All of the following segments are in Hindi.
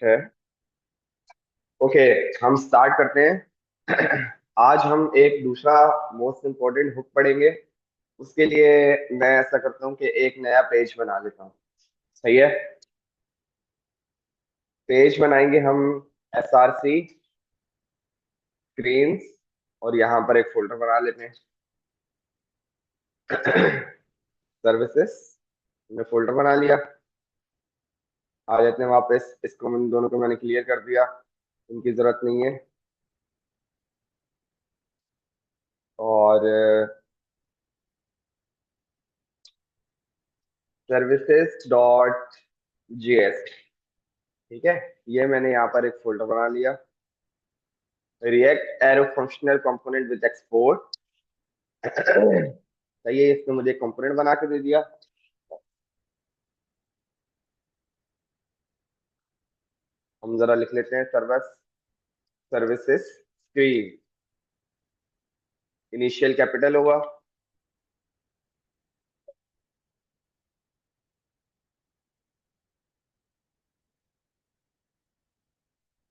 ओके। ओके, हम स्टार्ट करते हैं। आज हम एक दूसरा मोस्ट इम्पोर्टेंट हुक पढ़ेंगे। उसके लिए मैं ऐसा करता हूँ कि एक नया पेज बना लेता हूँ। सही है। पेज बनाएंगे हम SRC स्क्रीन्स, और यहाँ पर एक फोल्डर बना लेते हैं। सर्विसेज में फोल्डर बना लिया। आ जाते हैं वापस, इसको इन दोनों को मैंने क्लियर कर दिया, इनकी जरूरत नहीं है। और सर्विसेज डॉट JS, ठीक है। ये मैंने यहाँ पर एक फोल्डर बना लिया। React arrow functional component with export. सही है, इसने मुझे कंपोनेंट बना के दे दिया। हम जरा लिख लेते हैं सर्विसेज स्क्रीन। इनिशियल कैपिटल होगा।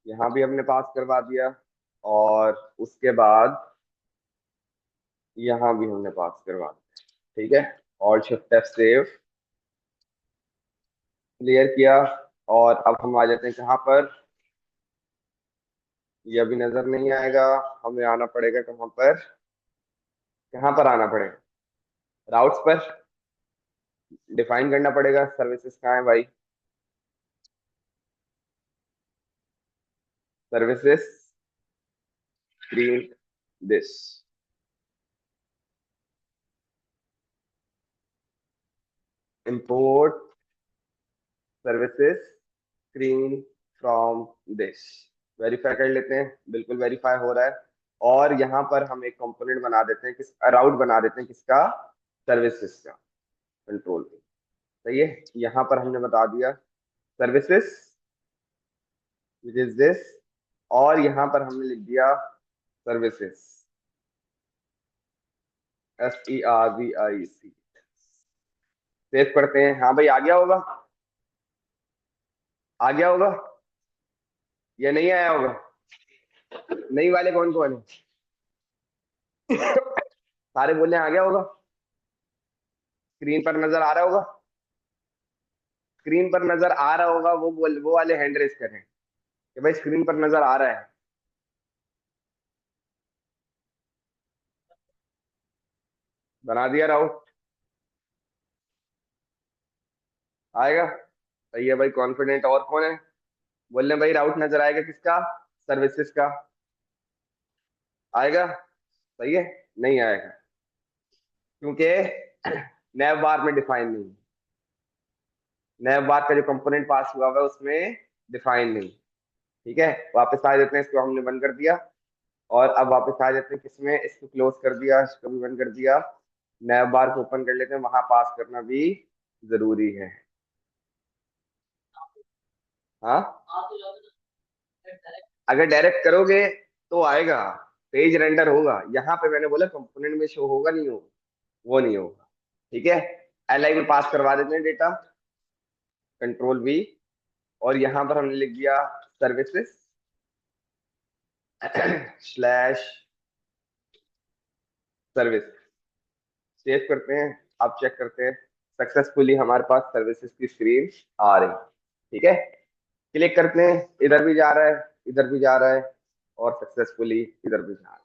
यहाँ भी हमने पास करवा दिया, और उसके बाद यहाँ भी हमने पास करवा दिया। ठीक है। और शिफ्ट F सेव, क्लियर किया। और अब हम आ जाते हैं कहाँ पर। ये अभी नजर नहीं आएगा। हमें आना पड़ेगा कहाँ पर, कहाँ पर आना पड़ेगा, राउट्स पर। डिफाइन करना पड़ेगा सर्विसेज कहाँ है भाई। Services screen this, import services screen from this. Verify कर लेते हैं, बिल्कुल वेरीफाई हो रहा है। और यहाँ पर हम एक कंपोनेंट बना देते हैं, किस राउट बना देते हैं, किसका, सर्विसेज का। कंट्रोल पे, सही है। यहाँ पर हमने बता दिया सर्विसेज विच इज दिस, और यहाँ पर हमने लिख दिया सर्विसेज SERVIC। सेव करते हैं। हाँ भाई, आ गया होगा, आ गया होगा या नहीं आया होगा। नई वाले कौन कौन है? सारे बोले आ गया होगा। स्क्रीन पर नजर आ रहा होगा। स्क्रीन पर नजर आ रहा होगा, वो वाले हैंड रेस करें कि भाई स्क्रीन पर नजर आ रहा है। बना दिया राउट। आएगा। सही है भाई, कॉन्फिडेंट। और कौन है, बोल रहे भाई राउट नजर आएगा किसका, सर्विसेज का। आएगा। सही है। नहीं आएगा क्योंकि नैव बार में डिफाइन नहीं। नैव बार का जो कंपोनेंट पास हुआ हुआ है उसमें डिफाइन नहीं। ठीक है। वापस आ जाते हैं, इसको हमने बंद कर दिया। और अब वापस आ जाते हैं किसमें, इसको क्लोज कर दिया, इसको भी बंद कर दिया। नैव बार को ओपन कर लेते हैं, वहां पास करना भी जरूरी है। हाँ, अगर डायरेक्ट करोगे तो आएगा, पेज रेंडर होगा। यहाँ पे मैंने बोला कंपोनेंट में शो होगा, नहीं होगा, वो नहीं होगा। ठीक है। LI में पास करवा देते हैं डेटा, कंट्रोल V। और यहाँ पर हमने लिख दिया सर्विसेज स्लैश सर्विस। सेव करते हैं। अब चेक करते हैं, सक्सेसफुली हमारे पास सर्विसेज की स्क्रीन आ रही। ठीक है। क्लिक करते हैं, इधर भी जा रहा है, इधर भी जा रहा है, और सक्सेसफुली इधर भी जा रहा है।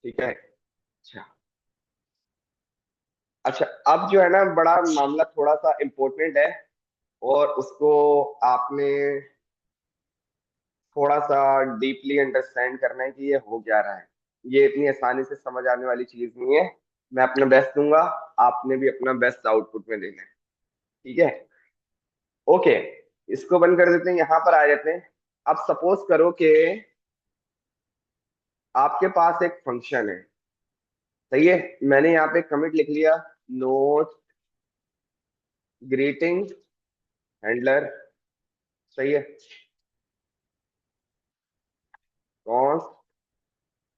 ठीक है। अच्छा। अच्छा, अब जो है ना, बड़ा मामला थोड़ा सा इम्पोर्टेंट है, और उसको आपने थोड़ा सा डीपली अंडरस्टैंड करना है कि ये हो क्या रहा है। ये इतनी आसानी से समझ आने वाली चीज नहीं है। मैं अपना बेस्ट दूंगा, आपने भी अपना बेस्ट आउटपुट में देना है। ठीक है। ओके, इसको बंद कर देते हैं, यहाँ पर आ जाते हैं। अब सपोज करो कि आपके पास एक फंक्शन है। सही है। मैंने यहाँ पे कमिट लिख लिया, नोट ग्रीटिंग हैंडलर। सही है। Const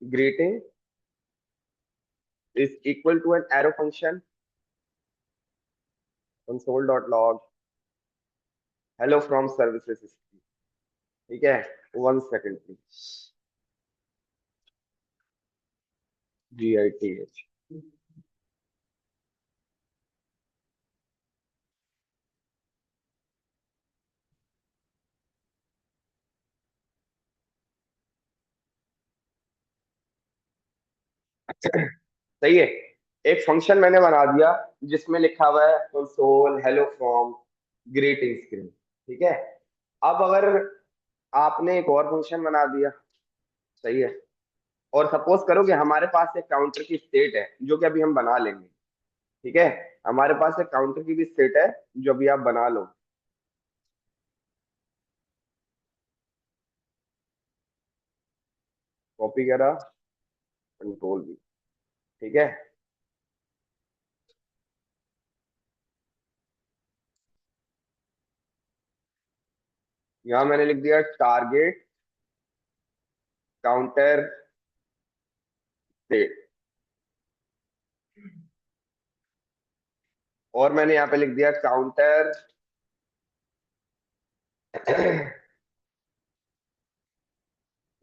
greeting is equal to an arrow function console.log hello from services। ठीक है, 1 सेकेंड प्लीज। GITH। सही है। एक फंक्शन मैंने बना दिया जिसमें लिखा हुआ है console hello from greeting screen. ठीक है। अब अगर आपने एक और फंक्शन बना दिया, सही है, और सपोज करो कि हमारे पास एक काउंटर की स्टेट है जो कि अभी हम बना लेंगे। ठीक है, हमारे पास एक काउंटर की भी स्टेट है जो अभी आप बना लो। कॉपी करा, कंट्रोल भी। ठीक है, यहाँ मैंने लिख दिया टारगेट काउंटर स्टेट, और मैंने यहाँ पे लिख दिया काउंटर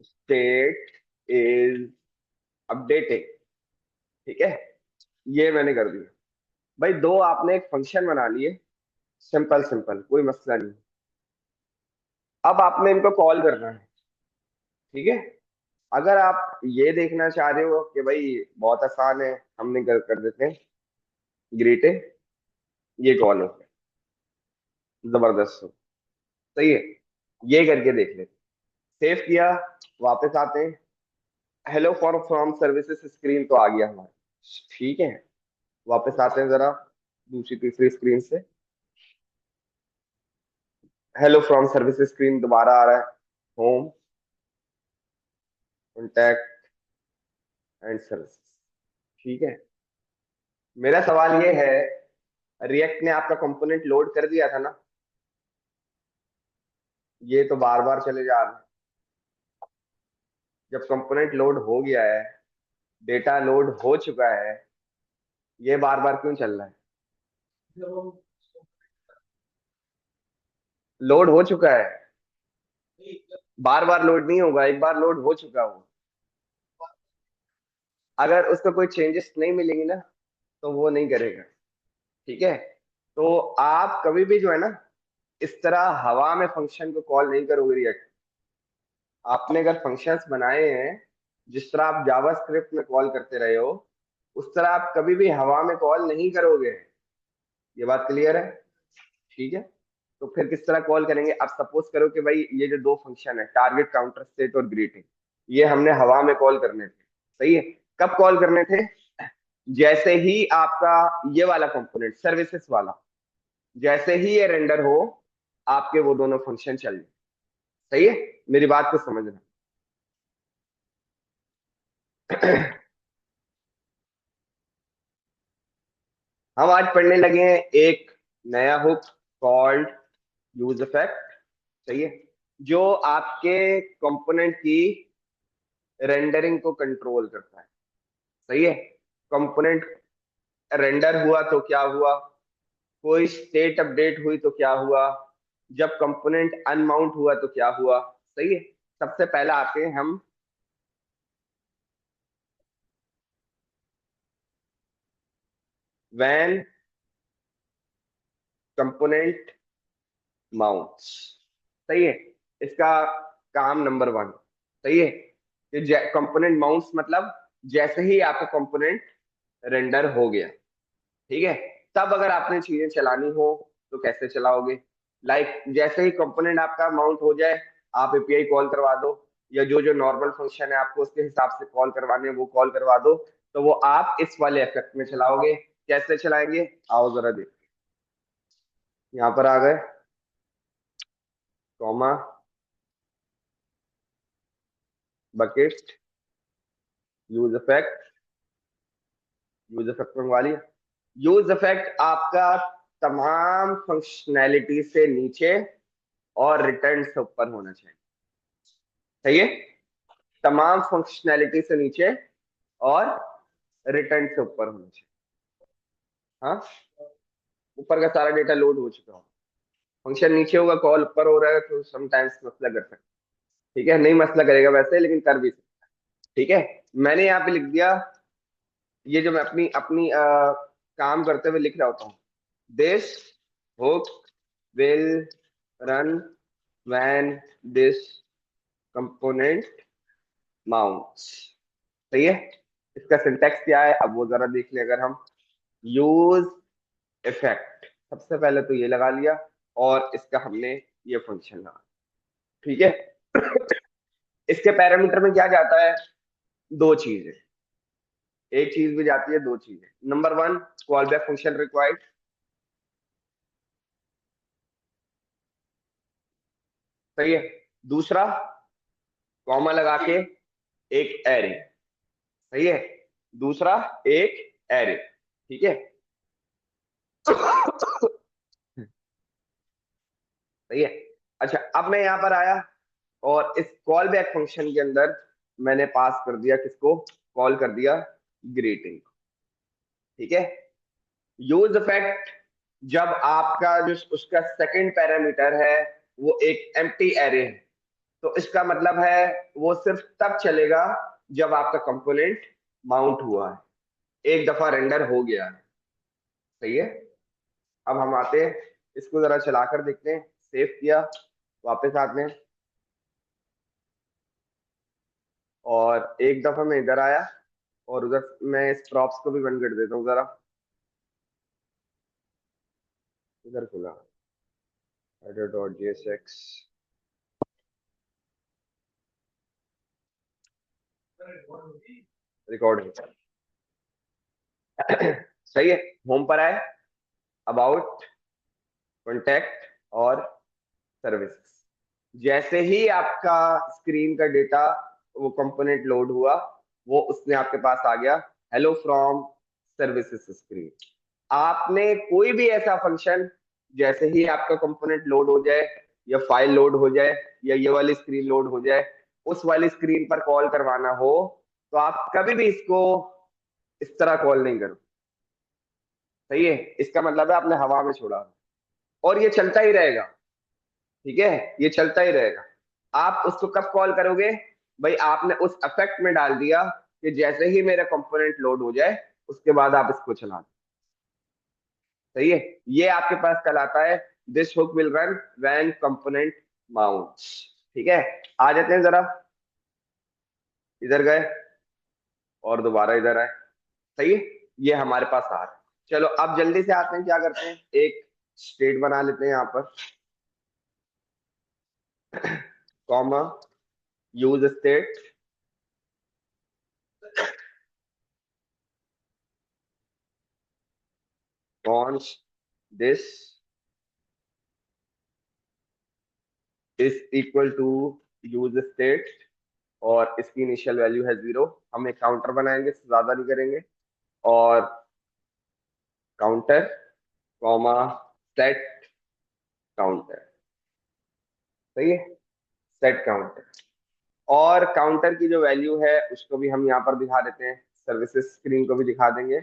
स्टेट इज अपडेटिंग। ठीक है, ये मैंने कर दिया। भाई दो आपने एक फंक्शन बना लिए, सिंपल सिंपल, कोई मसला नहीं। अब आपने इनको कॉल करना है। ठीक है, अगर आप ये देखना चाह रहे हो कि भाई बहुत आसान है, हमने कर देते हैं ग्रीटिंग, ये कॉल हो, जबरदस्त हो, सही है, ये करके देख लेते। सेव किया, वापस आते हैं, hello for from services screen तो आ गया हमारा। ठीक है, वापस आते हैं जरा दूसरी तीसरी स्क्रीन से, हेलो फ्रॉम सर्विसेज स्क्रीन दोबारा आ रहा है, होम, कॉन्टैक्ट एंड सर्विसेज। ठीक है, मेरा सवाल ये है, रिएक्ट ने आपका कंपोनेंट लोड कर दिया था ना, ये तो बार बार चले जा रहे हैं। जब कंपोनेंट लोड हो गया है, डेटा लोड हो चुका है, ये बार बार क्यों चल रहा है? लोड हो चुका है, बार बार लोड नहीं होगा, एक बार लोड हो चुका हो। अगर उसको कोई चेंजेस नहीं मिलेंगी ना, तो वो नहीं करेगा। ठीक है, तो आप कभी भी जो है ना, इस तरह हवा में फंक्शन को कॉल नहीं करोगे रिएक्ट। आपने अगर फंक्शंस बनाए हैं जिस तरह आप जावास्क्रिप्ट में कॉल करते रहे हो, उस तरह आप कभी भी हवा में कॉल नहीं करोगे। ये बात क्लियर है? ठीक है, तो फिर किस तरह कॉल करेंगे? आप सपोज करो कि भाई ये जो दो फंक्शन है, टारगेट काउंटर स्टेट और ग्रीटिंग, ये हमने हवा में कॉल करने थे। सही है, कब कॉल करने थे? जैसे ही आपका ये वाला कंपोनेंट सर्विसेज वाला, जैसे ही ये रेंडर हो, आपके वो दोनों फंक्शन चल जाए। सही है, मेरी बात को समझना। हम आज पढ़ने लगे हैं एक नया हुक कॉल्ड यूज इफेक्ट। सही है, जो आपके कंपोनेंट की रेंडरिंग को कंट्रोल करता है। सही है, कंपोनेंट रेंडर हुआ तो क्या हुआ, कोई स्टेट अपडेट हुई तो क्या हुआ, जब कंपोनेंट अनमाउंट हुआ तो क्या हुआ। सही है, सबसे पहला आते हैं हम व्हेन कंपोनेंट माउंट्स। सही है, इसका काम नंबर वन। सही है, कि कंपोनेंट माउंट्स मतलब जैसे ही आपका कंपोनेंट रेंडर हो गया, ठीक है, तब अगर आपने चीजें चलानी हो तो कैसे चलाओगे? लाइक जैसे ही कंपोनेंट आपका माउंट हो जाए, आप एपीआई कॉल करवा दो, या जो जो नॉर्मल फंक्शन है आपको उसके हिसाब से कॉल करवाने हैं वो कॉल करवा दो, तो वो आप इस वाले इफेक्ट में चलाओगे। कैसे चलाएंगे, आओ जरा देख। यहाँ पर आ गए, comma, bucket, use effect. Use effect मंगवा लिया। यूज इफेक्ट आपका तमाम फंक्शनैलिटी से नीचे और रिटर्न से ऊपर होना चाहिए। सही है, तमाम फंक्शनैलिटी से नीचे और रिटर्न से ऊपर होना चाहिए। हाँ, ऊपर का सारा डेटा लोड हो चुका हो, फंक्शन नीचे होगा, कॉल ऊपर हो रहा है, तो समटाइम्स मसला कर सकते हैं। ठीक है, नहीं मसला करेगा वैसे, लेकिन कर भी सकता। ठीक है, मैंने यहाँ पे लिख दिया, ये जो मैं अपनी अपनी काम करते हुए लिख रहा होता हूँ, this hook will run when this component mounts. सही है। इसका सिंटेक्स क्या है अब वो जरा देख ले। अगर हम यूज इफेक्ट, सबसे पहले तो ये लगा लिया, और इसका हमने ये फंक्शन लगा। ठीक है, इसके पैरामीटर में क्या जाता है, दो चीजें, एक चीज भी जाती है, दो चीजें। Number one, call back function required. सही है। दूसरा, कॉमा लगा के एक एरे। सही है। दूसरा, एक एरे। ठीक है। सही है। अच्छा, अब मैं यहां पर आया और इस कॉल बैक फंक्शन के अंदर मैंने पास कर दिया किसको, कॉल कर दिया ग्रीटिंग। ठीक है। यूज इफेक्ट, जब आपका जो उसका सेकंड पैरामीटर है वो एक एम्प्टी एरे है, तो इसका मतलब है वो सिर्फ तब चलेगा जब आपका कंपोनेंट माउंट हुआ है, एक दफा रेंडर हो गया है। सही है। अब हम आते हैं, इसको जरा चलाकर देखते हैं। सेव किया, वापस आते हैं, और एक दफा मैं इधर आया, और उधर मैं इस प्रॉप्स को भी बंद कर देता हूँ जरा। इधर खुला header.jsx रिकॉर्डिंग। सही है। होम पर आए, अबाउट, कॉन्टैक्ट और सर्विसेज। जैसे ही आपका स्क्रीन का डेटा, वो कंपोनेंट लोड हुआ, वो उसने आपके पास आ गया, हेलो फ्रॉम सर्विसेज स्क्रीन। आपने कोई भी ऐसा फंक्शन, जैसे ही आपका कंपोनेंट लोड हो जाए, या फाइल लोड हो जाए, या ये वाली स्क्रीन लोड हो जाए, उस वाली स्क्रीन पर कॉल करवाना हो, तो आप कभी भी इसको इस तरह कॉल नहीं करो। सही है। इसका मतलब है आपने हवा में छोड़ा, और ये चलता ही रहेगा। ठीक है, ये चलता ही रहेगा। आप उसको कब कॉल करोगे, भाई आपने उस अफेक्ट में डाल दिया कि जैसे ही मेरा कंपोनेंट लोड हो जाए, उसके बाद आप इसको चला दो। सही है। ये आपके पास कल आता है, this hook will run when component mounts. ठीक है। आ जाते हैं जरा, इधर गए और दोबारा इधर आए। सही है। ये हमारे पास आ रहा है। चलो अब जल्दी से आते हैं, क्या करते हैं, एक स्टेट बना लेते हैं यहाँ पर, comma use state const this is equal to use state, और इसकी इनिशियल वैल्यू है 0। हम एक काउंटर बनाएंगे, ज्यादा नहीं करेंगे, और काउंटर, कॉमा सेट काउंटर। सही है। सेट काउंटर, और काउंटर की जो वैल्यू है उसको भी हम यहाँ पर दिखा देते हैं, सर्विसेज स्क्रीन को भी दिखा देंगे,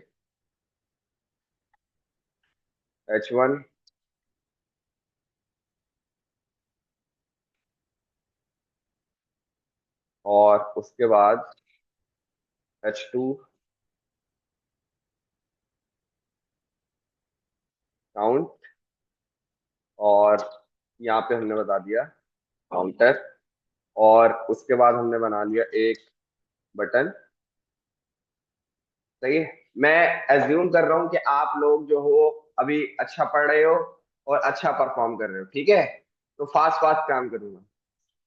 H1, और उसके बाद H2 काउंट, और यहाँ पे हमने बता दिया काउंटर, और उसके बाद हमने बना लिया एक बटन। सही है। मैं एज्यूम कर रहा हूँ कि आप लोग जो हो अभी अच्छा पढ़ रहे हो और अच्छा परफॉर्म कर रहे हो। ठीक है, तो फास्ट फास्ट काम करूंगा।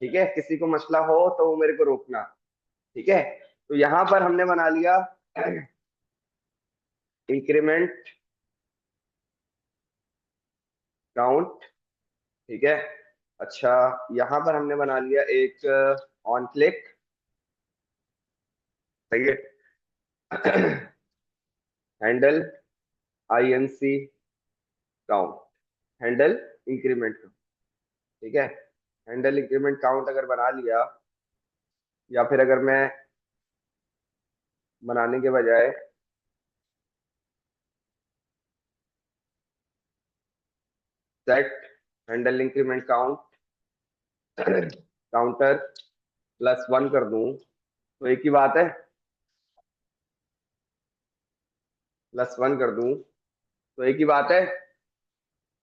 ठीक है, किसी को मसला हो तो वो मेरे को रोकना। ठीक है। तो यहाँ पर हमने बना लिया इंक्रीमेंट काउंट। ठीक है। अच्छा, यहाँ पर हमने बना लिया एक ऑन क्लिक। सही है। Handle INC count, handle increment count. ठीक है। हैंडल इंक्रीमेंट काउंट अगर बना लिया, या फिर अगर मैं बनाने के बजाय set handle increment count counter +1 कर दूं तो एक ही बात है। +1 कर दूं तो एक ही बात है।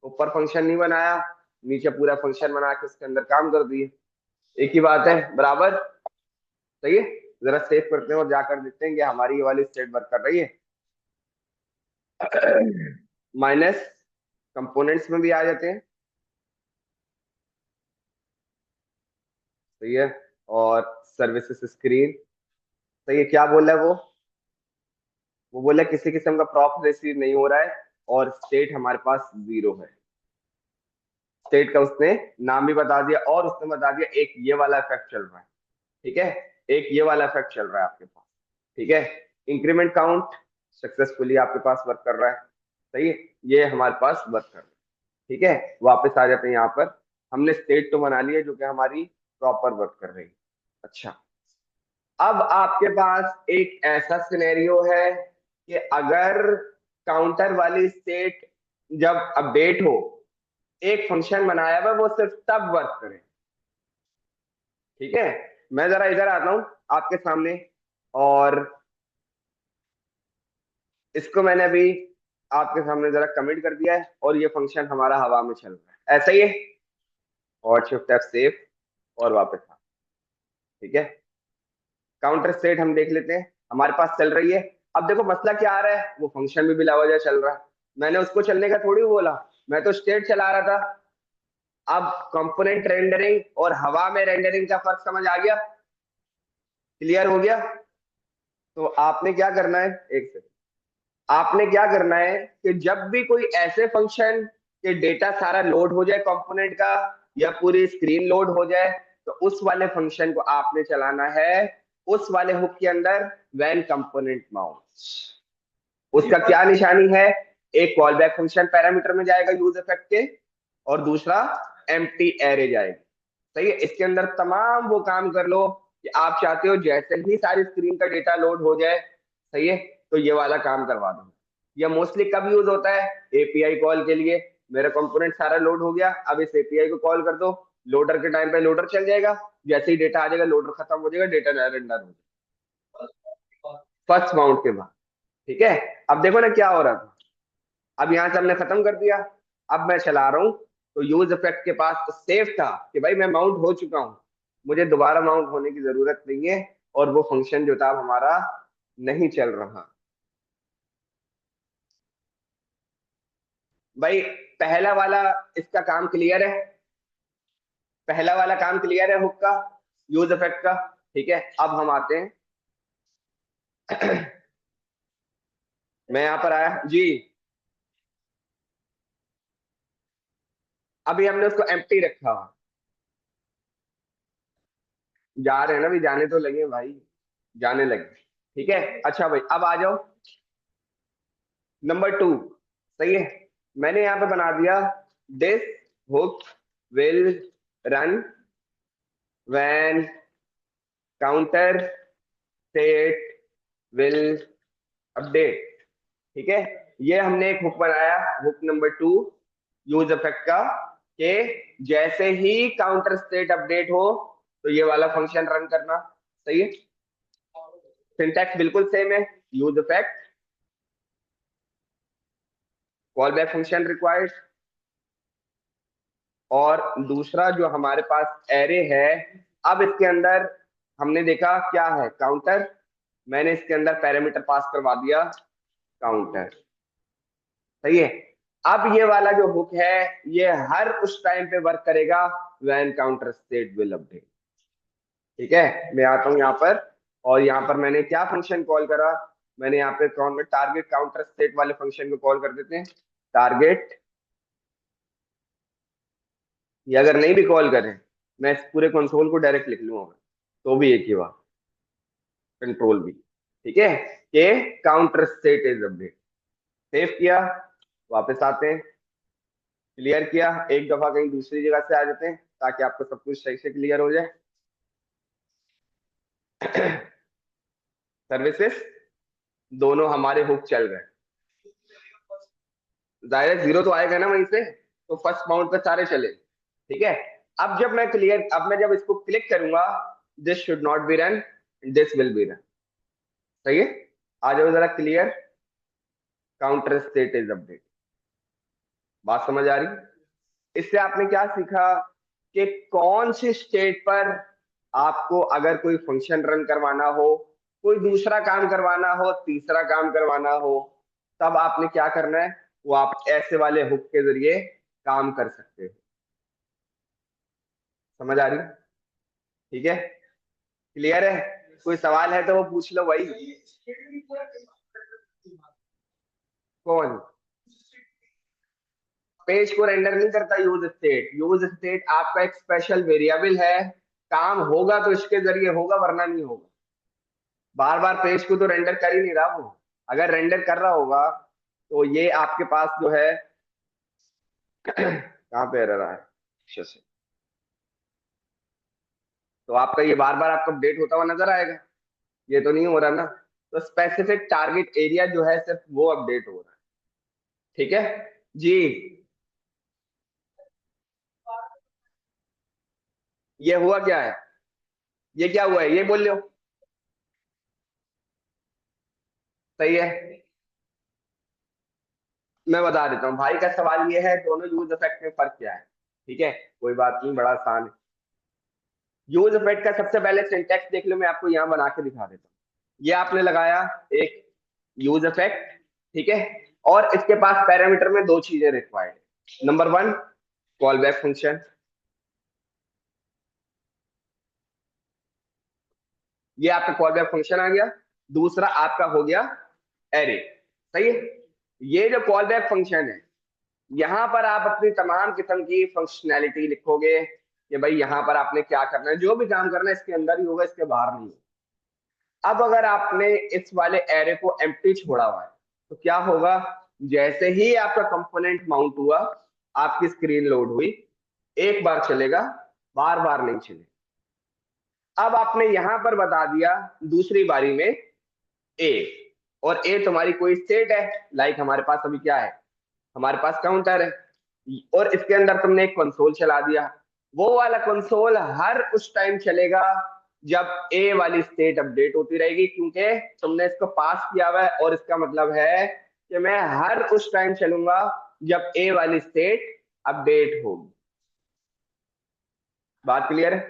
ऊपर फंक्शन नहीं बनाया, नीचे पूरा फंक्शन बना के उसके अंदर काम कर दिए, एक ही बात है, बराबर। सही है। जरा सेव करते हैं और जाकर देखते हैं कि हमारी ये वाली स्टेट वर्क कर रही है। माइनस कंपोनेंट्स में भी आ जाते हैं। सही है। और सर्विसेज स्क्रीन। सही है। क्या बोल रहा है वो बोला किसी किस्म का प्रॉप रिसीव नहीं हो रहा है और स्टेट हमारे पास 0 है। स्टेट का उसने नाम भी बता दिया और उसने बता दिया एक ये वाला इफेक्ट चल रहा है। ठीक है। एक ये वाला इफेक्ट चल रहा है आपके पास। ठीक है। इंक्रीमेंट काउंट सक्सेसफुली आपके पास वर्क कर रहा है। सही है। ये हमारे पास वर्क कर रहा है। ठीक है। वापस आ जाते हैं यहाँ पर। हमने स्टेट तो बना लिया जो कि हमारी प्रॉपर वर्क कर रही है। अच्छा। अब आपके पास एक ऐसा सिनेरियो है कि अगर काउंटर वाली स्टेट जब अपडेट हो, एक फंक्शन बनाया हुआ वो सिर्फ तब वर्क करे। ठीक है। मैं जरा इधर आता हूं आपके सामने, और इसको मैंने अभी आपके सामने जरा कमिट कर दिया है और ये फंक्शन हमारा हवा में चल रहा है ऐसा ही है। और शिफ्ट एफ सेव और वापस आ। ठीक है। काउंटर स्टेट हम देख लेते हैं हमारे पास चल रही है। अब देखो मसला क्या आ रहा है, वो फंक्शन भी बिला वजह चल रहा है। मैंने उसको चलने का थोड़ी बोला, मैं तो स्टेट चला रहा था। अब कंपोनेंट रेंडरिंग और हवा में रेंडरिंग का फर्क समझ आ गया? क्लियर हो गया? तो आपने क्या करना है, एक सेकंड, आपने क्या करना है कि जब भी कोई ऐसे फंक्शन के डेटा सारा लोड हो जाए कंपोनेंट का, या पूरी स्क्रीन लोड हो जाए, तो उस वाले फंक्शन को आपने चलाना है उस वाले हुक के अंदर, व्हेन कंपोनेंट माउंट। उसका क्या निशानी है? एक कॉल बैक फंक्शन पैरामीटर में जाएगा यूज इफेक्ट के, और दूसरा एम्प्टी एरे जाएगा। सही है। इसके अंदर तमाम वो काम कर लो कि आप चाहते हो जैसे ही सारी स्क्रीन का डेटा लोड हो जाए, सही है, तो ये वाला काम करवा दो। ये मोस्टली कब यूज होता है? एपीआई कॉल के लिए। मेरा कंपोनेंट सारा लोड हो गया, अब इस एपीआई को कॉल कर दो। लोडर के टाइम पे लोडर चल जाएगा, जैसे ही डेटा आ जाएगा लोडर खत्म हो जाएगा, डेटा रेंडर हो जाएगा फर्स्ट माउंट के बाद। ठीक है। अब देखो ना क्या हो रहा था। अब यहां से हमने खत्म कर दिया। अब मैं चला रहा हूं तो यूज इफेक्ट के पास तो सेफ था कि भाई मैं माउंट हो चुका हूं, मुझे दोबारा माउंट होने की जरूरत नहीं है, और वो फंक्शन जो था हमारा नहीं चल रहा। भाई पहला वाला इसका काम क्लियर है? पहला वाला काम क्लियर है हुक का, यूज इफेक्ट का? ठीक है। अब हम आते हैं मैं यहां पर आया जी। अभी हमने उसको एम्प्टी रखा, जा रहे हैं ना भी, जाने तो लगे भाई, जाने लगे। ठीक है। अच्छा भाई अब आ जाओ नंबर 2। सही है। मैंने यहां पे बना दिया this hook will run when counter state will update. ठीक है। ये हमने एक हुक बनाया, हुक नंबर 2 यूज इफेक्ट का, कि जैसे ही काउंटर स्टेट अपडेट हो तो ये वाला फंक्शन रन करना। सही है। सिंटैक्स बिल्कुल सेम है। Use effect, call back function required, और दूसरा जो हमारे पास एरे है। अब इसके अंदर हमने देखा क्या है, काउंटर। मैंने इसके अंदर पैरामीटर पास करवा दिया काउंटर। सही है। अब ये वाला जो हुक है ये हर उस टाइम पे वर्क करेगा when counter state will update. ठीक है। मैं आता हूं यहाँ पर, और यहाँ पर मैंने क्या फंक्शन कॉल करा, मैंने यहाँ पे कौन टारगेट काउंटर स्टेट वाले फंक्शन को कॉल कर देते हैं। टारगेट, ये अगर नहीं भी कॉल करें, मैं इस पूरे कंसोल को डायरेक्ट लिख लूंगा तो भी एक ही बात, कंट्रोल भी। ठीक है। के counter state is update. Save किया, वापस आते हैं, क्लियर किया, एक दफा कहीं दूसरी जगह से आ जाते हैं ताकि आपको सब कुछ सही से क्लियर हो जाए। सर्विसेज दोनों हमारे हुक चल रहे हैं, जाहिर 0 तो आएगा ना वहीं से, तो फर्स्ट माउंट पे सारे चले। ठीक है। अब जब मैं क्लियर, अब मैं जब इसको क्लिक करूंगा this should not be run, this will be run. सही है। आ जाओ जरा clear. Counter state is update. बात समझ आ रही? इससे आपने क्या सीखा कि कौन सी स्टेट पर आपको अगर कोई फंक्शन रन करवाना हो, कोई दूसरा काम करवाना हो, तीसरा काम करवाना हो, तब आपने क्या करना है, वो आप ऐसे वाले हुक के जरिए काम कर सकते हो। समझ आ रही? ठीक है, क्लियर है? कोई सवाल है तो वो पूछ लो भाई। कौन? पेज को रेंडर नहीं करता यूज स्टेट। यूज स्टेट आपका एक स्पेशल वेरिएबल है। काम होगा तो इसके जरिए होगा, वरना नहीं होगा। बार बार पेज को तो रेंडर कर ही नहीं रहा वो। अगर रेंडर कर रहा होगा तो ये आपके पास जो है कहाँ पे एरर है, अच्छे से, तो आपका ये बार बार आपको अपडेट होता हुआ नजर आएगा। ये तो नहीं हो रहा ना। तो स्पेसिफिक टारगेट एरिया जो है सिर्फ वो अपडेट हो रहा है। ठीक है जी। ये हुआ क्या है? ये क्या हुआ है, ये बोल लो। सही है। मैं बता देता हूँ भाई का सवाल ये है, दोनों यूज इफेक्ट में फर्क क्या है। ठीक है, कोई बात नहीं, बड़ा आसान है। यूज इफेक्ट का सबसे पहले सिंटेक्स देख लो, मैं आपको यहाँ बना के दिखा देता हूँ। ये आपने लगाया एक यूज इफेक्ट, ठीक है, और इसके पास पैरामीटर में दो चीजें रिक्वायर्ड है। Number one, call back function. ये आपका कॉल बैक फंक्शन आ गया। दूसरा आपका हो गया एरे। सही है। ये जो कॉल बैक फंक्शन है, यहाँ पर आप अपनी तमाम किस्म की फंक्शनैलिटी लिखोगे कि भाई यहाँ पर आपने क्या करना है, जो भी काम करना है इसके अंदर ही होगा, इसके बाहर नहीं होगा। अब अगर आपने इस वाले एरे को एम्प्टी छोड़ा हुआ है तो क्या होगा? जैसे ही आपका कंपोनेंट माउंट हुआ, आपकी स्क्रीन लोड हुई, एक बार चलेगा, बार बार नहीं चलेगा। अब आपने यहां पर बता दिया दूसरी बारी में ए, और ए तुम्हारी कोई स्टेट है। लाइक हमारे पास अभी क्या है, हमारे पास काउंटर है, और इसके अंदर तुमने एक कंसोल चला दिया। वो वाला कंसोल हर उस टाइम चलेगा जब ए वाली स्टेट अपडेट होती रहेगी, क्योंकि तुमने इसको पास किया हुआ है, और इसका मतलब है कि मैं हर उस टाइम चलूंगा जब ए वाली स्टेट अपडेट होगी। बात क्लियर है?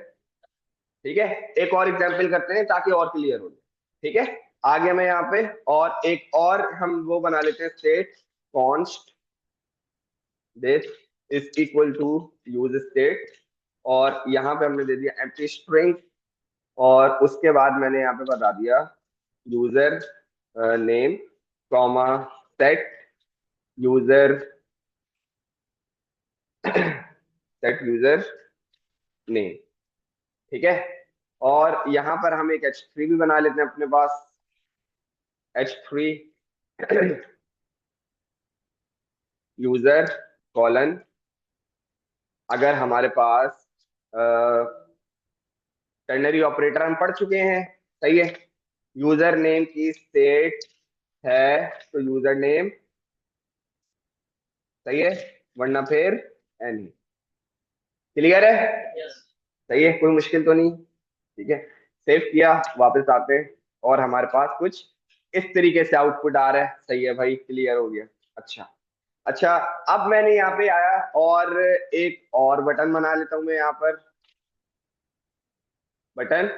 ठीक है, एक और एग्जांपल करते हैं ताकि और क्लियर हो जाए। ठीक है, आगे मैं यहाँ पे और एक और हम वो बना लेते हैं state, const this is equal to use state, और यहाँ पे हमने दे दिया एम्प्टी स्ट्रिंग, और उसके बाद मैंने यहाँ पे बता दिया user name comma set user set user name. ठीक है, और यहाँ पर हम एक h3 भी बना लेते हैं अपने पास, h3 यूजर कॉलन। अगर हमारे पास टर्नरी ऑपरेटर हम पढ़ चुके हैं, सही है, यूजर नेम की स्टेट है तो यूजर नेम, सही है, वरना फिर एनी। क्लियर है? सही है, कोई मुश्किल तो नहीं? ठीक है, सेव किया, वापस आते हैं, और हमारे पास कुछ इस तरीके से आउटपुट आ रहा है। सही है भाई, क्लियर हो गया। अच्छा, अच्छा, अब मैंने यहाँ पे आया और एक और बटन बना लेता हूं मैं यहाँ पर, बटन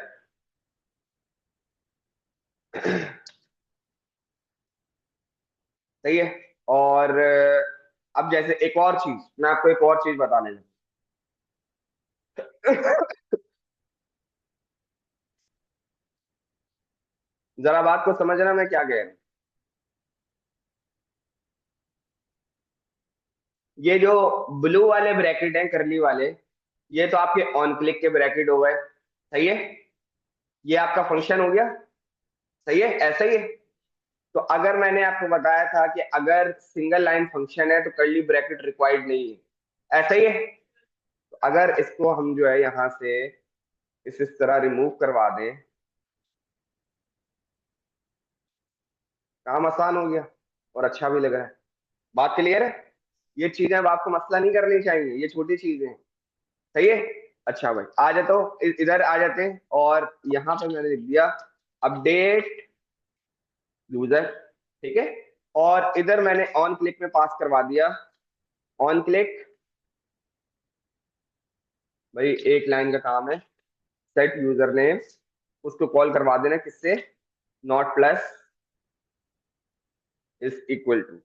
सही है। और अब जैसे एक और चीज, मैं आपको एक और चीज बताने लगा। जरा बात को समझना मैं क्या कह रहा हूँ। ये जो ब्लू वाले ब्रैकेट हैं, करली वाले, ये तो आपके ऑन क्लिक के ब्रैकेट हो गए। सही है, ये आपका फंक्शन हो गया। सही है, ऐसा ही है। तो अगर मैंने आपको बताया था कि अगर सिंगल लाइन फंक्शन है तो कर्ली ब्रैकेट रिक्वायर्ड नहीं है, ऐसा ही है। तो अगर इसको हम जो है यहाँ से इस तरह रिमूव करवा दें, काम आसान हो गया और अच्छा भी लग रहा है। बात क्लियर है? ये चीजें अब आपको मसला नहीं करनी चाहिए, ये छोटी चीजें हैं। सही है। अच्छा भाई आ जाते हो, इधर आ जाते हैं, और यहाँ पे मैंने लिख दिया अपडेट यूजर, ठीक है। और इधर मैंने ऑन क्लिक में पास करवा दिया, ऑन क्लिक भाई एक लाइन का काम है, सेट यूजर नेम, उसको कॉल करवा देना किससे, not plus is equal to,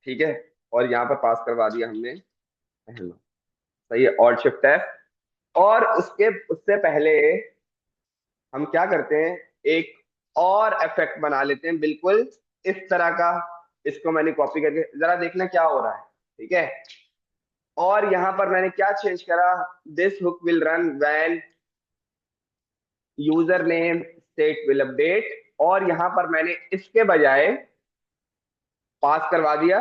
ठीक है। और यहाँ पर पास करवा दिया हमने hello, सही है, ऑल्ट शिफ्ट एफ। और उसके उससे पहले हम क्या करते हैं, एक और इफेक्ट बना लेते हैं बिल्कुल इस तरह का। इसको मैंने कॉपी करके जरा देखना क्या हो रहा है, ठीक है। और यहां पर मैंने क्या चेंज करा, this hook will run when user name state will update. और यहां पर मैंने इसके बजाय पास करवा दिया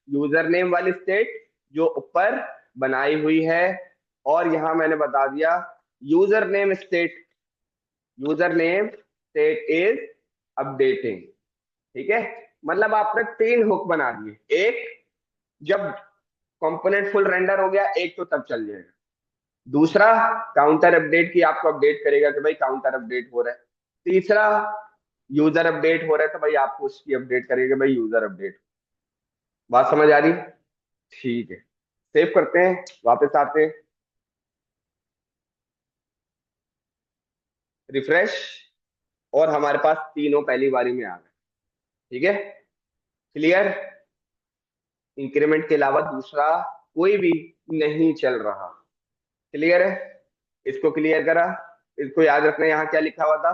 यूजर नेम वाली स्टेट जो ऊपर बनाई हुई है। और यहां मैंने बता दिया user name state, user name state is updating, ठीक है। मतलब आपने तीन हुक बना दिए, एक जब कंपोनेंट फुल रेंडर हो गया, एक तो तब चल जाएगा, दूसरा काउंटर अपडेट की आपको अपडेट करेगा कि भाई काउंटर अपडेट हो रहा है, तीसरा यूजर अपडेट हो रहा है तो भाई आपको उसकी अपडेट करेगा भाई यूजर अपडेट। बात समझ आ रही, ठीक है। सेव करते हैं, वापस आते हैं, रिफ्रेश, और हमारे पास तीनों पहली बारी में आ गए, ठीक है। क्लियर, इंक्रीमेंट के अलावा दूसरा कोई भी नहीं चल रहा, क्लियर है। इसको क्लियर करा, इसको याद रखना यहाँ क्या लिखा हुआ था,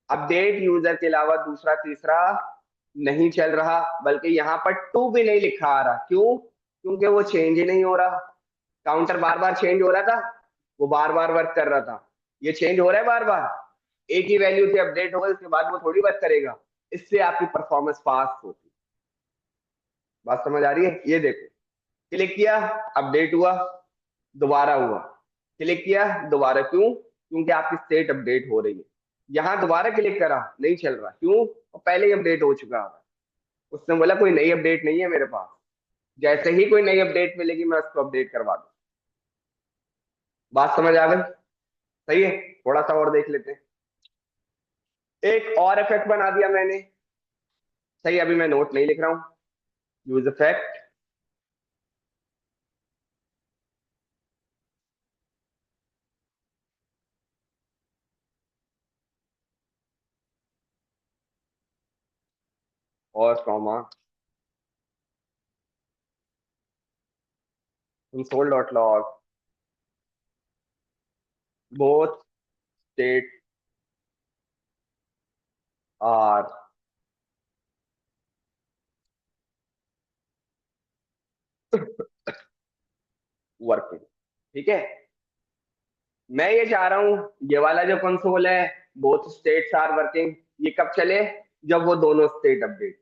अपडेट यूजर के अलावा दूसरा तीसरा नहीं चल रहा, बल्कि यहाँ पर टू भी नहीं लिखा आ रहा, क्यों, क्योंकि वो चेंज ही नहीं हो रहा। काउंटर बार बार चेंज हो रहा था, वो बार बार वर्क कर रहा था, ये चेंज हो रहा है बार बार, एक ही वैल्यू से अपडेट होगा उसके बाद वो थोड़ी वर्क करेगा, इससे आपकी परफॉर्मेंस फास्ट होती। बात समझ आ रही है, ये देखो, क्लिक किया अपडेट हुआ, दोबारा हुआ, क्लिक किया दोबारा, क्यों, क्योंकि आपकी स्टेट अपडेट हो रही है। यहाँ दोबारा क्लिक करा नहीं चल रहा, क्यों, वो पहले ही अपडेट हो चुका है। उसने बोला कोई नई अपडेट नहीं है मेरे पास, जैसे ही कोई नई अपडेट मिलेगी मैं उसको अपडेट करवा दूँ। बात समझ आ गई, सही है। थोड़ा सा और देख लेते हैं, एक और इफेक्ट बना दिया मैंने, सही, अभी मैं नोट नहीं लिख रहा हूँ, यूज इफेक्ट, और comma console dot log both state are working, ठीक है। मैं ये चाह रहा हूं ये वाला जो कंसोल है, बोथ स्टेट्स आर वर्किंग, ये कब चले, जब वो दोनों स्टेट अपडेट,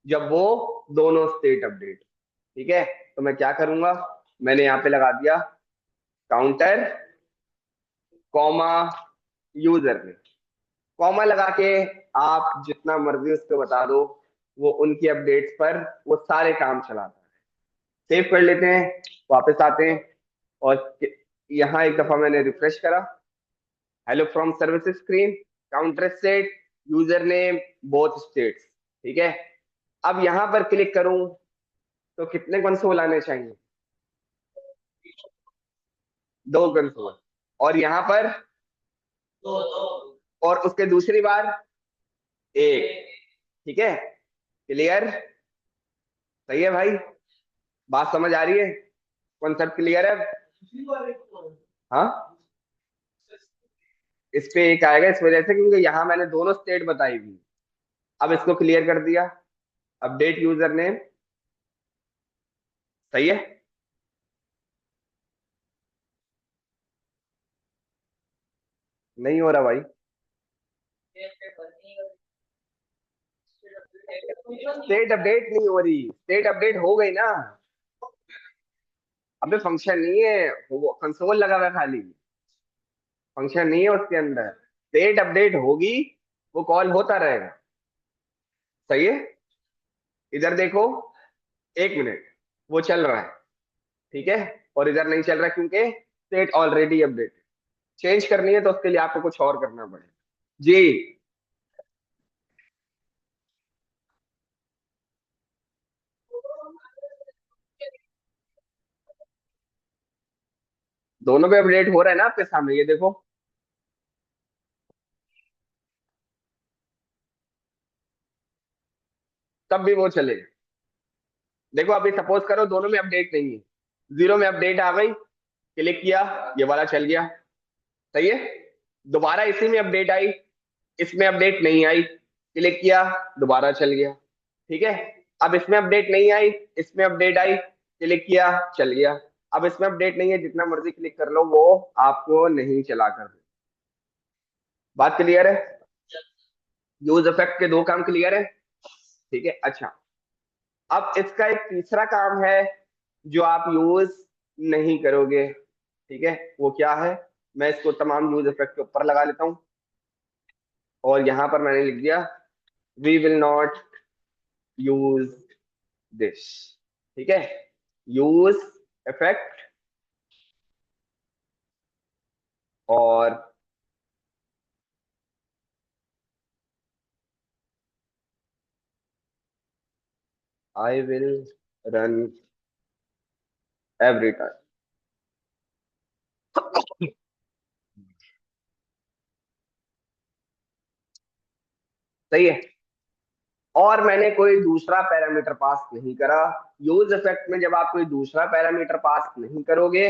जब वो दोनों स्टेट अपडेट, ठीक है। तो मैं क्या करूंगा, मैंने यहाँ पे लगा दिया काउंटर कॉमा यूजर ने, कॉमा लगा के आप जितना मर्जी उसको बता दो, वो उनकी अपडेट्स पर वो सारे काम चलाता है। सेव कर लेते हैं, वापस आते हैं, और यहाँ एक दफा मैंने रिफ्रेश करा, hello from service screen, counter state, user name, both states, ठीक है। अब यहां पर क्लिक करूं तो कितने कंसोल आने चाहिए, दो कंसोल, और यहां पर और उसके दूसरी बार एक, ठीक है। क्लियर, सही है भाई, बात समझ आ रही है, कॉन्सेप्ट क्लियर है। हाँ, इस पे एक आएगा इस वजह से क्योंकि यहाँ मैंने दोनों स्टेट बताई हुई। अब इसको क्लियर कर दिया, अपडेट यूजर नेम, सही है। नहीं हो रहा भाई, स्टेट अपडेट नहीं हो रही, स्टेट अपडेट हो गई ना। अबे फंक्शन नहीं है, वो कंसोल लगा हुआ है खाली, फंक्शन नहीं है उसके अंदर, स्टेट अपडेट होगी, वो कॉल होता रहेगा, सही है। इधर देखो, एक मिनट, वो चल रहा है, ठीक है, और इधर नहीं चल रहा क्योंकि स्टेट ऑलरेडी अपडेट। चेंज करनी है तो उसके लिए आपको कुछ और करना पड़ेगा जी। दोनों पे अपडेट हो रहा है ना आपके सामने, ये देखो। तब भी वो चलेगा। देखो अभी सपोज करो दोनों में अपडेट नहीं है, जीरो में अपडेट आ गई, क्लिक किया, ये वाला चल गया। सही है। दोबारा इसी में अपडेट आई, इसमें अपडेट नहीं आई, क्लिक किया, दोबारा चल गया। ठीक है। अब इसमें अपडेट नहीं आई, इसमें अपडेट आई, क्लिक किया, चल गया। अब इसमें अपडेट नहीं है, जितना मर्जी क्लिक कर लो वो आपको नहीं चला कर। बात क्लियर है। यूज इफेक्ट के दो काम क्लियर है। ठीक है। अच्छा, अब इसका एक तीसरा काम है जो आप यूज नहीं करोगे। ठीक है, वो क्या है? मैं इसको तमाम यूज इफेक्ट के ऊपर लगा लेता हूं, और यहां पर मैंने लिख दिया we will not use this. ठीक है। यूज इफेक्ट और I will run every time. सही है। और मैंने कोई दूसरा पैरामीटर पास नहीं करा। यूज इफेक्ट में जब आप कोई दूसरा पैरामीटर पास नहीं करोगे,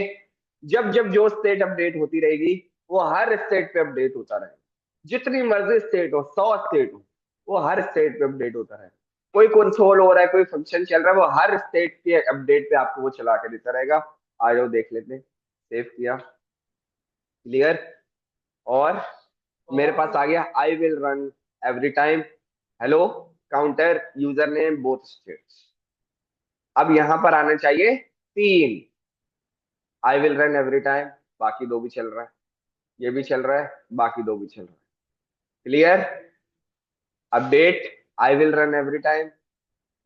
जब जब जो स्टेट अपडेट होती रहेगी वो हर स्टेट पे अपडेट होता रहेगा। जितनी मर्जी स्टेट हो, 100 स्टेट हो, वो हर स्टेट पे अपडेट होता रहेगा। कोई कंसोल हो रहा है, कोई फंक्शन चल रहा है, वो हर स्टेट के अपडेट पे आपको वो चला के देता रहेगा। आ जाओ देख लेते हैं। सेव किया, क्लियर। और मेरे पास आ गया आई will run every time, hello, counter user name both states. अब यहां पर आना चाहिए 3। आई विल रन एवरी टाइम, बाकी दो भी चल रहा है, ये भी चल रहा है, बाकी दो भी चल रहा है। Clear. Update I will run every time,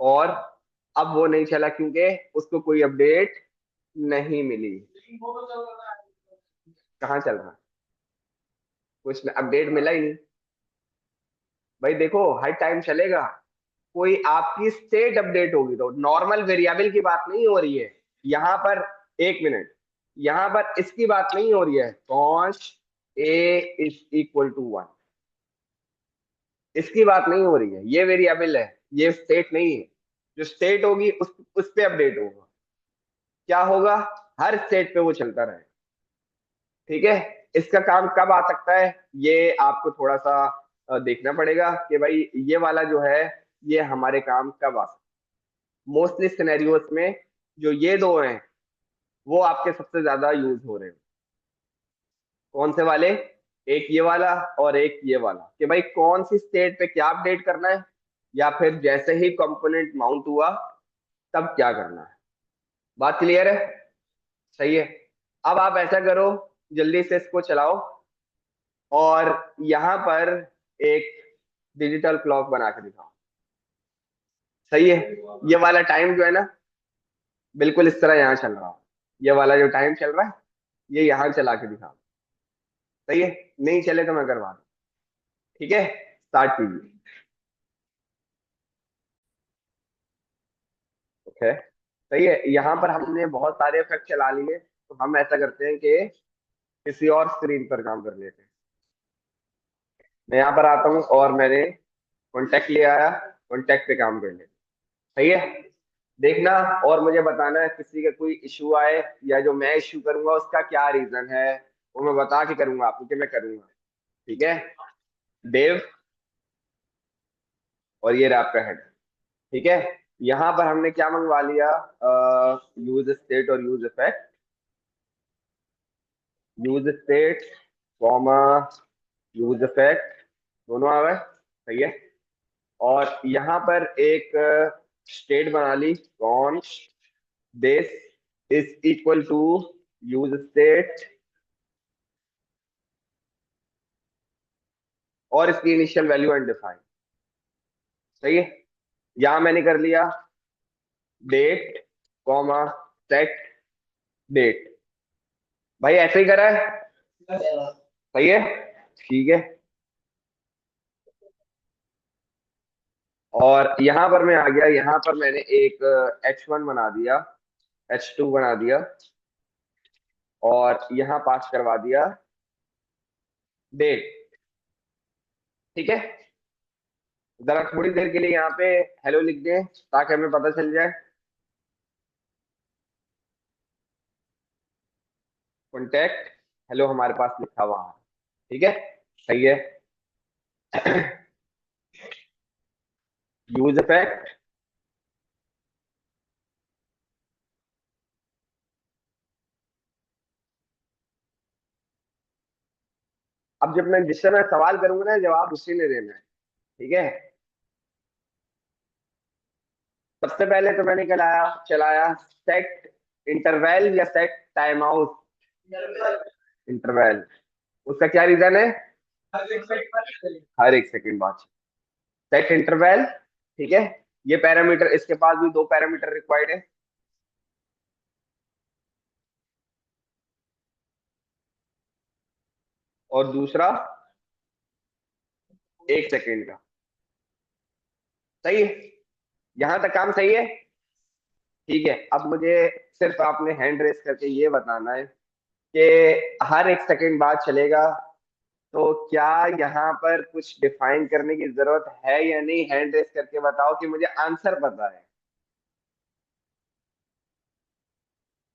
और अब वो नहीं चला क्योंकि उसको कोई अपडेट नहीं मिली। कहाँ चल रहा है? कुछ अपडेट मिला ही नहीं। भाई देखो हर टाइम चलेगा। कोई आपकी स्टेट अपडेट होगी तो नॉर्मल वेरिएबल की बात नहीं हो रही है यहां पर। एक मिनट, यहां पर इसकी बात नहीं हो रही है, const A is equal to 1, इसकी बात नहीं हो रही है। ये वेरिएबल है, ये स्टेट नहीं है। जो स्टेट होगी उस पे अपडेट होगा। क्या होगा? हर स्टेट पे वो चलता रहे। ठीक है। इसका काम कब आ सकता है, ये आपको थोड़ा सा देखना पड़ेगा कि भाई ये वाला जो है ये हमारे काम कब आ सकता है। मोस्टली सिनेरियोस में जो ये दो हैं वो आपके सबसे ज्यादा यूज हो रहे हैं। कौन से वाले? एक ये वाला और एक ये वाला, कि भाई कौन सी स्टेट पे क्या अपडेट करना है, या फिर जैसे ही कंपोनेंट माउंट हुआ तब क्या करना है। बात क्लियर है? सही है। अब आप ऐसा करो, जल्दी से इसको चलाओ, और यहां पर एक डिजिटल क्लॉक बना के दिखाओ। सही है। ये वाला टाइम जो है ना, बिल्कुल इस तरह यहाँ चल रहा है। ये वाला जो टाइम चल रहा है ये यहाँ चला के दिखाओ। सही है। नहीं चले तो मैं करवा दूँ। ठीक है, स्टार्ट कीजिए। ओके। सही है। यहाँ पर हमने बहुत सारे इफेक्ट चला लिए, तो हम ऐसा करते हैं कि किसी और स्क्रीन पर काम कर लेते हैं। मैं यहाँ पर आता हूँ और मैंने कॉन्टेक्ट ले आया, कॉन्टेक्ट पे काम कर लेते हैं। सही है। देखना और मुझे बताना है किसी का कोई इशू आए, या जो मैं इशू करूंगा उसका क्या रीजन है, वो मैं बता के करूंगा आपको कि मैं करूंगा। ठीक है। देव, और ये रहा आपका हेड। ठीक है। यहाँ पर हमने क्या मंगवा लिया? यूज स्टेट और use effect. Use state comma use effect, दोनों आ गए। सही है। और यहाँ पर एक स्टेट बना ली, const this is equal to use state, और इसकी इनिशियल वैल्यू अनडिफाइंड। सही है। यहां मैंने कर लिया डेट कॉमा सेट डेट। भाई ऐसे ही करा है। सही है। ठीक है। और यहाँ पर मैं आ गया, यहाँ पर मैंने एक H1 बना दिया, H2 बना दिया, और यहाँ पास करवा दिया डेट। ठीक है। जरा थोड़ी देर के लिए यहाँ पे हेलो लिख दें ताकि हमें पता चल जाए। कॉन्टेक्ट हेलो हमारे पास लिखा हुआ है। ठीक है। सही है। Use effect. अब जब मैं जिससे मैं सवाल करूंगा ना, जवाब उसी ने देना है। ठीक है। सबसे पहले तो मैंने चलाया चलाया सेट इंटरवल या सेट टाइम आउट। इंटरवल। उसका क्या रीजन है? हर एक सेकंड बाद। Set interval. ठीक है। ये पैरामीटर, इसके पास भी दो पैरामीटर रिक्वायर्ड है। और दूसरा 1 सेकंड का। सही है। यहां तक काम सही है। ठीक है। अब मुझे सिर्फ आपने हैंड रेस करके ये बताना है कि हर 1 सेकंड बाद चलेगा, तो क्या यहाँ पर कुछ डिफाइन करने की जरूरत है या नहीं? हैंड रेस करके बताओ कि मुझे आंसर पता है।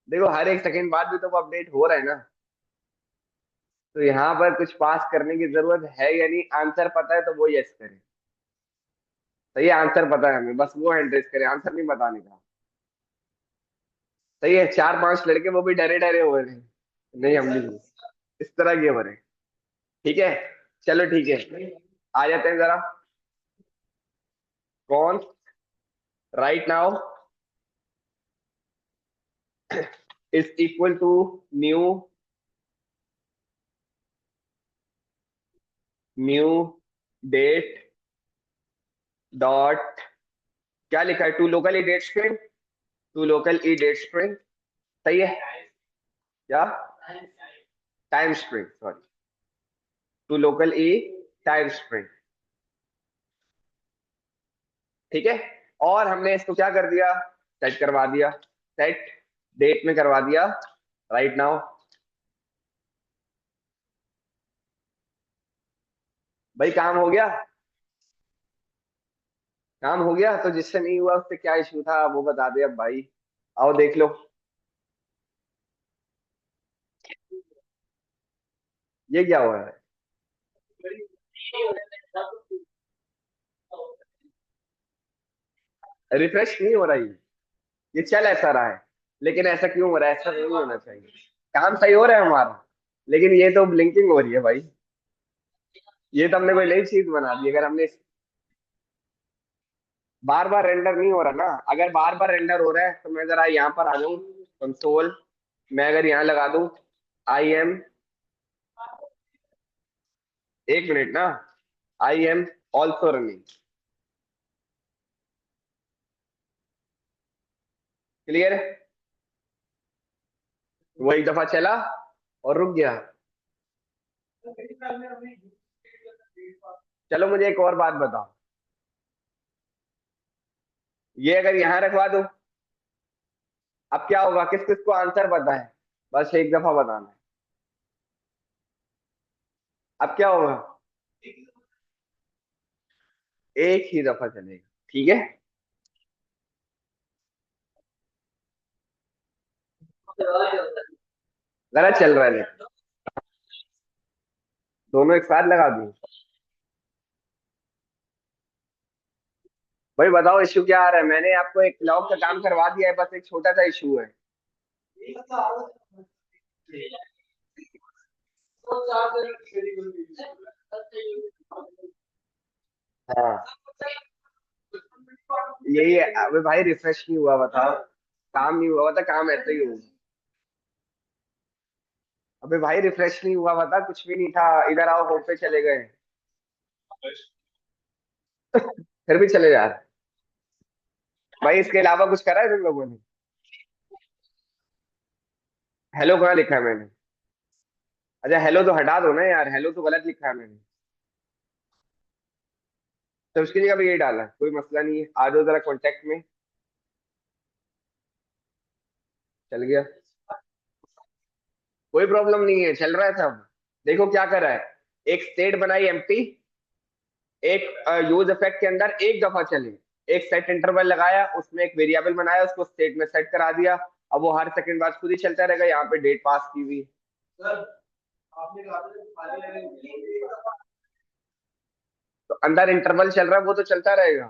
देखो हर 1 सेकंड बाद भी तो वो अपडेट हो रहा है ना, तो यहाँ पर कुछ पास करने की जरूरत है या नहीं? आंसर पता है तो वो यस करे। सही है। आंसर पता है हमें, बस वो हैंड रेस करे, आंसर नहीं बताने का। सही है। 4-5 लड़के वो भी डरे डरे हो रहे हैं। नहीं हम नहीं, इस तरह के हो रहे हैं। ठीक है। चलो ठीक है। आ जाते हैं जरा। Const right now is equal to new new date dot, क्या लिखा है? To locale date string. To locale date string. सही है। क्या? Time string, sorry. To locale time string. ठीक है। और हमने इसको क्या कर दिया? सेट करवा दिया। सेट डेट में करवा दिया राइट नाउ। भाई काम हो गया। काम हो गया, तो जिससे नहीं हुआ उससे क्या इशू था वो बता दे अब भाई। आओ देख लो। ये क्या हुआ है? रिफ्रेश नहीं हो रहा ये चल ऐसा रहा है। लेकिन ऐसा क्यों हो रहा है? ऐसा नहीं होना चाहिए। काम सही हो रहा है हमारा, लेकिन ये तो ब्लिंकिंग हो रही है भाई। ये तो हमने कोई नई चीज बना दी। अगर हमने बार बार रेंडर नहीं हो रहा ना, अगर बार बार रेंडर हो रहा है तो मैं जरा यहाँ पर आ जाऊँ कंसोल। मैं अगर यहाँ लगा दूं आई एम, 1 मिनट ना, I am also running. Clear? वो एक दफा चला और रुक गया। चलो मुझे एक और बात बताओ। ये अगर यहाँ रखवा दो, अब क्या होगा? किस किस को आंसर पता है? बस एक दफा बताना है। अब क्या होगा? एक ही दफा चलेगा। ठीक है। गलत चल रहा है लेकिन। दोनों एक साथ लगा दूं? भाई बताओ इशू क्या आ रहा है? मैंने आपको एक क्लॉक का काम करवा दिया है, बस एक छोटा सा इशू है। हाँ यही है। अबे भाई रिफ्रेश नहीं हुआ, बताओ। काम नहीं हुआ, बता काम ऐसे ही होगा। अबे भाई रिफ्रेश नहीं हुआ, बता कुछ भी नहीं था। इधर आओ, होम पे चले गए। फिर भी चले यार। भाई इसके अलावा कुछ करा है तुम लोगों ने? हेलो कहाँ लिखा है मैंने? अच्छा हेलो तो हटा दो ना यार, हेलो तो गलत लिखा है मैंने। तो उसकी जगह पे ये डाला, कोई मसला नहीं है, आ जाओ जरा कॉन्टेक्ट में। चल गया, कोई प्रॉब्लम नहीं है, चल रहा है सब। देखो क्या कर रहा है, एक स्टेट बनाई एम्प्टी, एक यूज इफेक्ट के अंदर एक दफा चले, एक सेट इंटरवल लगाया, उसमें एक वेरिएबल बनाया, उसको स्टेट में सेट करा दिया। अब वो हर सेकंड बाद खुद ही चलता रहेगा, यहाँ पे डेट पास की हुई। तो अंदर इंटरवल चल रहा है, वो तो चलता रहेगा,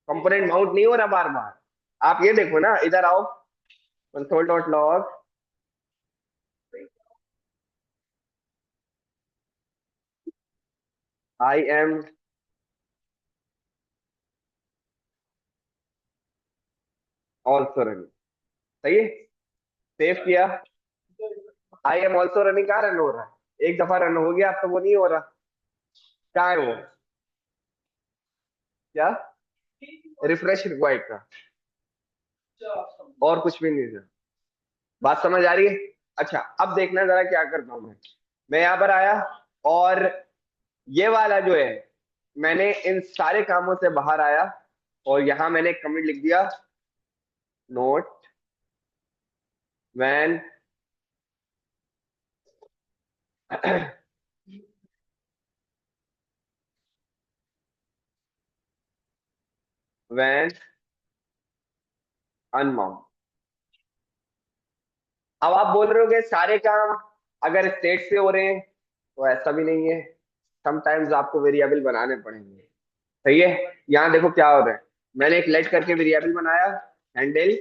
कंपोनेंट माउंट नहीं हो रहा बार बार। आप ये देखो ना, इधर आओ, console dot log, I am also running. सही है, सेव किया, आई एम ऑल्सो रनिंग कहाँ रन हो रहा है, एक दफा रन हो गया, अब तो वो नहीं हो रहा। कहाँ है वो, क्या, रिफ्रेश रिक्वायर्ड का, और कुछ भी नहीं था। बात समझ आ रही है। अच्छा अब देखना जरा क्या करता हूँ मैं यहाँ पर आया, और ये वाला जो है, मैंने इन सारे कामों से बाहर आया, और यहाँ मैंने एक कमेंट लिख दिया, नोट व्हेन व्हेन अनमाउंट। अब आप बोल रहे हो कि सारे काम अगर स्टेट से हो रहे हैं, तो ऐसा भी नहीं है, समटाइम्स आपको वेरिएबल बनाने पड़ेंगे। सही है, यहाँ देखो क्या हो रहा है, मैंने एक लेट करके वेरिएबल बनाया, हैंडल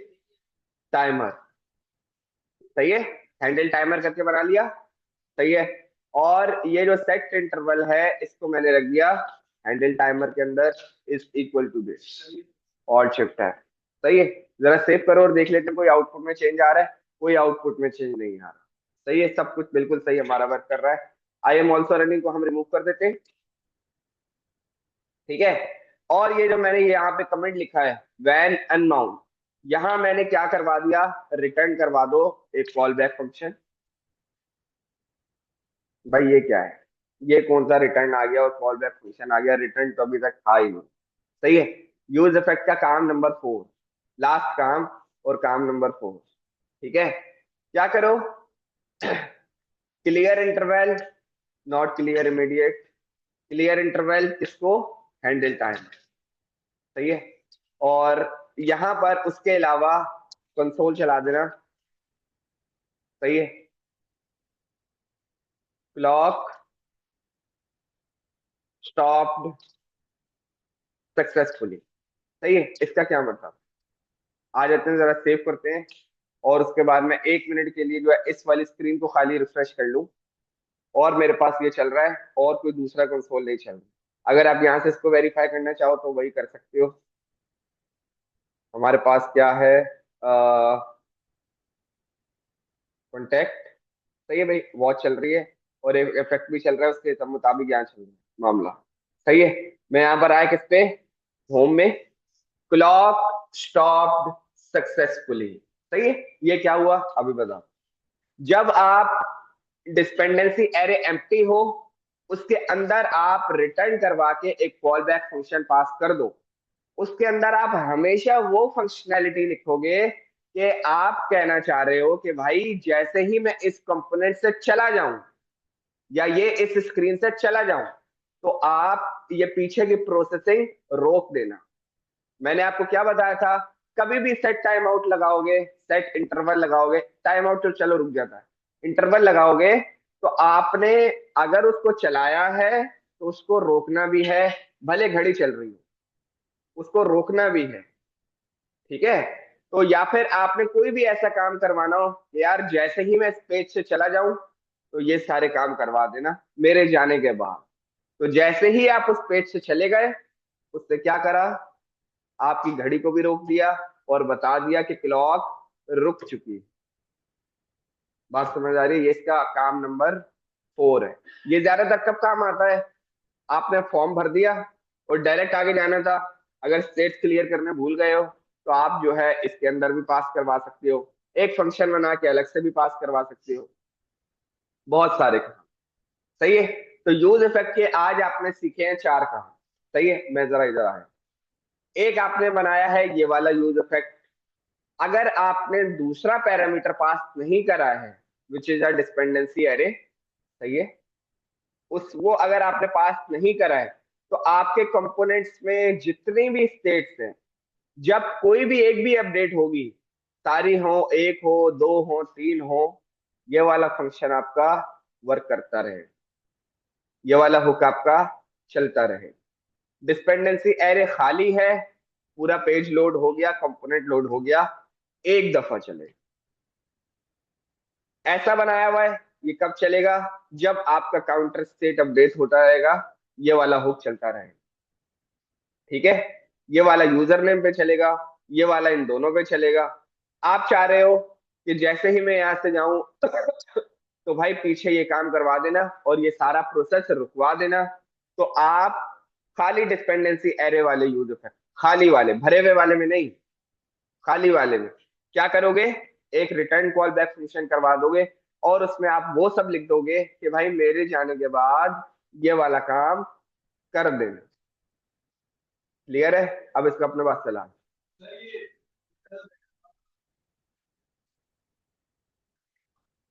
टाइमर। सही है, हैंडल टाइमर करके बना लिया। सही है, और ये जो सेट इंटरवल है, इसको मैंने रख दिया हैंडल टाइमर के अंदर, इज इक्वल टू दिस, और शिफ्ट है। सही है, जरा सेव करो और देख लेते हैं कोई आउटपुट में चेंज आ रहा है। कोई आउटपुट में चेंज नहीं आ रहा। सही है, सब कुछ बिल्कुल सही हमारा वर्क कर रहा है। आई एम ऑल्सो रनिंग को हम रिमूव कर देते हैं। ठीक है, और ये जो मैंने यहाँ पे कमेंट लिखा है, वैन अनमाउंट, यहाँ मैंने क्या करवा दिया, रिटर्न करवा दो एक कॉल बैक फंक्शन। भाई ये क्या है, ये कौन सा रिटर्न आ गया और कॉल बैक फंक्शन आ गया, रिटर्न तो अभी तक था ही नहीं। सही है, यूज इफेक्ट का काम नंबर 4, लास्ट काम, और काम नंबर 4। ठीक है, क्या करो, clear interval, not clear immediate, clear interval किसको, हैंडल टाइम। सही है, और यहां पर उसके अलावा कंसोल चला देना। सही है, क्लॉक स्टॉप्ड सक्सेसफुली। सही है, इसका क्या मतलब, आ जाते हैं जरा सेव करते हैं, और उसके बाद मैं 1 मिनट के लिए जो है इस वाली स्क्रीन को खाली रिफ्रेश कर लूं, और मेरे पास ये चल रहा है, और कोई दूसरा कंसोल नहीं चल रहा। अगर आप यहाँ से इसको वेरीफाई करना चाहो तो वही कर सकते हो। हमारे पास क्या है, कॉन्टेक्ट। सही है भाई, वॉच चल रही है, और एक इफेक्ट भी चल रहा है, उसके सब मुताबिक यहाँ चल रहा है मामला। सही है, मैं यहाँ पर आया किस पे, होम में, क्लॉक स्टॉप्ड सक्सेसफुली। सही है, ये क्या हुआ अभी बताओ। जब आप डिपेंडेंसी एरे एम्प्टी हो, उसके अंदर आप रिटर्न करवा के एक कॉल बैक फंक्शन पास कर दो, उसके अंदर आप हमेशा वो फंक्शनैलिटी लिखोगे कि आप कहना चाह रहे हो कि भाई जैसे ही मैं इस कंपोनेंट से चला जाऊं, या ये इस स्क्रीन से चला जाऊं, तो आप ये पीछे की प्रोसेसिंग रोक देना। मैंने आपको क्या बताया था, कभी भी सेट टाइम आउट लगाओगे, सेट इंटरवल लगाओगे, टाइम आउट तो चलो रुक जाता है, इंटरवल लगाओगे, तो आपने अगर उसको चलाया है तो उसको रोकना भी है, भले घड़ी चल रही हो, उसको रोकना भी है। ठीक है, तो या फिर आपने कोई भी ऐसा काम करवाना हो कि यार जैसे ही मैं इस पेज से चला जाऊं, तो ये सारे काम करवा देना मेरे जाने के बाद। तो जैसे ही आप उस पेज से चले गए, उससे क्या करा, आपकी घड़ी को भी रोक दिया, और बता दिया कि क्लॉक रुक चुकी है। बात समझ आ रही है, ये इसका काम नंबर 4 है। ये ज्यादातर कब काम आता है, आपने फॉर्म भर दिया और डायरेक्ट आगे जाना था, अगर स्टेट क्लियर करने भूल गए हो, तो आप जो है इसके अंदर भी पास करवा सकते हो, एक फंक्शन बना के अलग से भी पास करवा सकते हो। बहुत सारे काम। सही है। तो यूज इफेक्ट के आज आपने सीखे हैं 4 काम। सही है, मैं जरा इधर आया। एक आपने बनाया है ये वाला यूज इफेक्ट। अगर आपने दूसरा पैरामीटर पास नहीं करा है, which is a dependency array, सही है, उस वो अगर आपने पास नहीं करा है, तो आपके कंपोनेंट्स में जितनी भी स्टेट्स हैं, जब कोई भी एक भी अपडेट होगी, सारी हो, एक हो, दो हो, तीन हो, ये वाला फंक्शन आपका वर्क करता रहे, ये वाला हुक आपका चलता रहे। डिपेंडेंसी एरे खाली है, पूरा पेज लोड हो गया, कंपोनेंट लोड हो गया, एक दफा चले, ऐसा बनाया हुआ है। ये कब चलेगा? जब आपका काउंटर स्टेट अपडेट होता रहेगा, ये वाला हुक चलता रहेगा। ठीक है, ये वाला यूजर नेम पे चलेगा, ये वाला इन दोनों पे चलेगा। आप चाह रहे हो कि जैसे ही मैं यहां से जाऊं तो भाई पीछे ये काम करवा देना और ये सारा प्रोसेस रुकवा देना, तो आप खाली डिपेंडेंसी एरे वाले यूज कर, खाली वाले, भरे हुए वाले में नहीं, खाली वाले में क्या करोगे? एक रिटर्न कॉल बैक फंक्शन करवा दोगे और उसमें आप वो सब लिख दोगे कि भाई मेरे जाने के बाद ये वाला काम कर देना। क्लियर है? अब इसको अपने पास चला।